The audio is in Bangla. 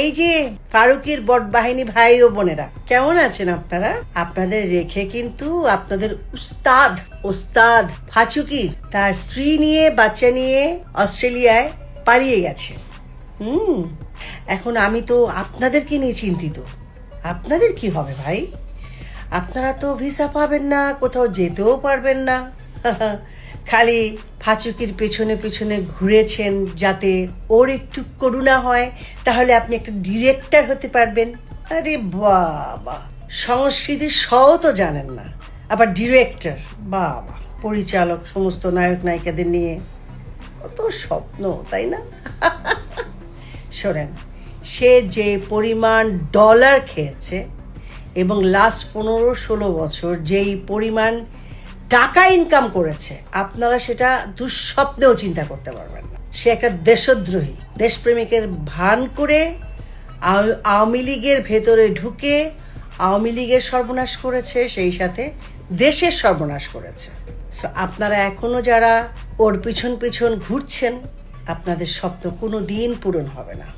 এই যে ফারুকের বট বাহিনী ভাই ও বোনেরা, কেমন আছেন আপনারা? আপনাদের রেখে কিন্তু আপনাদের ওস্তাদ ফাচুকি তার স্ত্রী নিয়ে বাচ্চা নিয়ে অস্ট্রেলিয়ায় পালিয়ে গেছে। এখন আমি তো আপনাদেরকে নিয়ে চিন্তিত। আপনাদের কি হবে ভাই? আপনারা তো ভিসা পাবেন না, কোথাও যেতেও পারবেন না। খালি ফাচুকির পেছনে পেছনে ঘুরেছেন যাতে ওর একটু করুণা হয়, তাহলে আপনি একটা ডিরেক্টর হতে পারবেন। আরে বাবা, সংস্কৃতি সও তো জানেন না, আবার ডিরেক্টর। বাবা, পরিচালক, সমস্ত নায়ক নায়িকাদের নিয়ে কত স্বপ্ন, তাই না? শোনেন, সে যে পরিমাণ ডলার খেয়েছে এবং লাস্ট 15-16 বছর যেই পরিমাণ টাকা ইনকাম করেছে, আপনারা সেটা দুঃস্বপ্নেও চিন্তা করতে পারবেন না। সে একটা দেশদ্রোহী, দেশপ্রেমিকের ভান করে আওয়ামী লীগের ভেতরে ঢুকে আওয়ামী লীগের সর্বনাশ করেছে, সেই সাথে দেশের সর্বনাশ করেছে। সো আপনারা এখনো যারা ওর পিছন পিছন ঘুরছেন, আপনাদের স্বপ্ন কোনো দিন পূরণ হবে না।